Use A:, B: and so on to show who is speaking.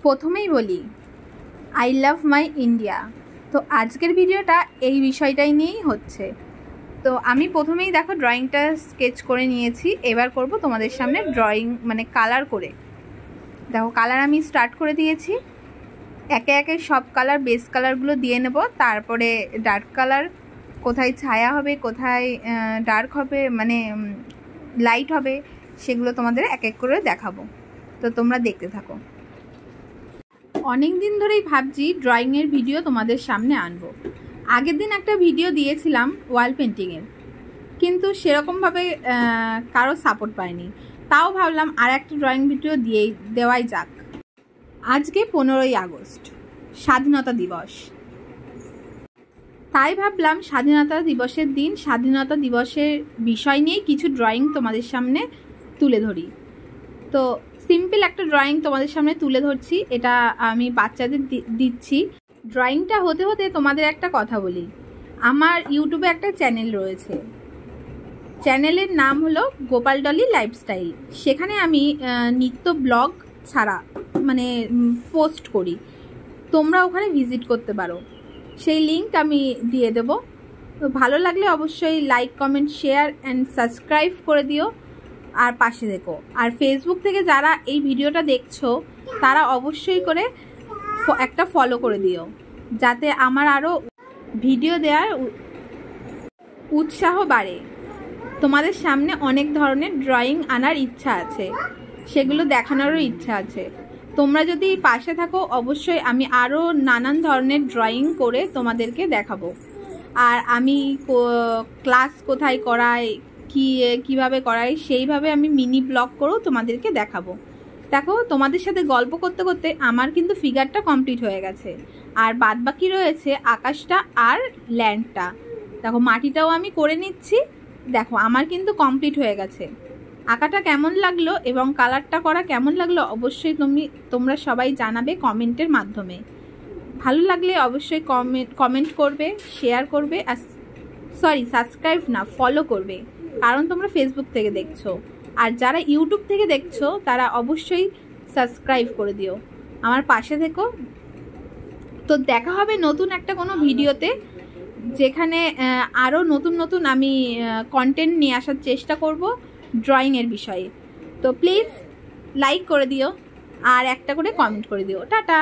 A: প্রথমেই বলি I love my India. তো আজকের ভিডিওটা এই বিষয়টাই নিয়েই হচ্ছে। তো আমি প্রথমেই দেখো ড্রয়িংটা স্কেচ করে নিয়েছি, এবার করব তোমাদের সামনে ড্রয়িং মানে কালার করে। দেখো কালার আমি স্টার্ট করে দিয়েছি, একে একে সব কালার বেস কালারগুলো দিয়ে নেব, তারপরে ডার্ক কালার কোথায় ছায়া হবে কোথায় ডার্ক হবে মানে লাইট হবে সেগুলো তোমাদের এক এক করে দেখাবো। তো তোমরা দেখতে থাকো। অনেক দিন ধরেই ভাবছি ড্রয়িংয়ের ভিডিও তোমাদের সামনে আনবো। আগের দিন একটা ভিডিও দিয়েছিলাম ওয়াল পেন্টিংয়ের, কিন্তু সেরকমভাবে কারো সাপোর্ট পাইনি। তাও ভাবলাম আর একটা ড্রয়িং ভিডিও দেওয়াই যাক। আজকে 15ই আগস্ট স্বাধীনতা দিবস, তাই ভাবলাম স্বাধীনতা দিবসের দিন স্বাধীনতা দিবসের বিষয় নিয়ে কিছু ড্রয়িং তোমাদের সামনে তুলে ধরি। তো সিম্পল একটা ড্রয়িং তোমাদের সামনে তুলে ধরছি, এটা আমি বাচ্চাদের দিচ্ছি। ড্রয়িংটা হতে হতে তোমাদের একটা কথা বলি, আমার ইউটিউবে একটা চ্যানেল রয়েছে, চ্যানেলের নাম হলো গোপাল ডলি লাইফস্টাইল। সেখানে আমি নিত্য ব্লগ ছাড়া মানে পোস্ট করি, তোমরা ওখানে ভিজিট করতে পারো, সেই লিঙ্ক আমি দিয়ে দেবো। তো ভালো লাগলে অবশ্যই like comment share and subscribe করে দিও আর পাশে দেখো। আর ফেসবুক থেকে যারা এই ভিডিওটা দেখছো তারা অবশ্যই করে একটা ফলো করে দিও, যাতে আমার আরও ভিডিও দেওয়ার উৎসাহ বাড়ে। তোমাদের সামনে অনেক ধরনের ড্রয়িং আনার ইচ্ছা আছে, সেগুলো দেখানোরও ইচ্ছা আছে। তোমরা যদি পাশে থাকো অবশ্যই আমি আরও নানান ধরনের ড্রয়িং করে তোমাদেরকে দেখাবো। আর আমি ক্লাস কোথায় করাই কিভাবে করাই সেইভাবে আমি মিনি ব্লগ করেও তোমাদেরকে দেখাবো। দেখো তোমাদের সাথে গল্প করতে করতে আমার কিন্তু ফিগারটা কমপ্লিট হয়ে গেছে, আর বাদ বাকি রয়েছে আকাশটা আর ল্যান্ডটা। দেখো মাটিটাও আমি করে নিচ্ছি, দেখো আমার কিন্তু কমপ্লিট হয়ে গেছে। আঁকাটা কেমন লাগলো এবং কালারটা করা কেমন লাগলো অবশ্যই তোমরা সবাই জানাবে কমেন্টের মাধ্যমে। ভালো লাগলে অবশ্যই কমেন্ট করবে, শেয়ার করবে, আর সাবস্ক্রাইব না ফলো করবে, কারণ তোমরা ফেসবুক থেকে দেখছো। আর যারা ইউটিউব থেকে দেখছো তারা অবশ্যই সাবস্ক্রাইব করে দিও, আমার পাশে থেকো। তো দেখা হবে নতুন একটা কোনো ভিডিওতে, যেখানে আরও নতুন নতুন আমি কন্টেন্ট নিয়ে আসার চেষ্টা করব ড্রয়িংয়ের বিষয়ে। তো প্লিজ লাইক করে দিও আর একটা করে কমেন্ট করে দিও। টাটা।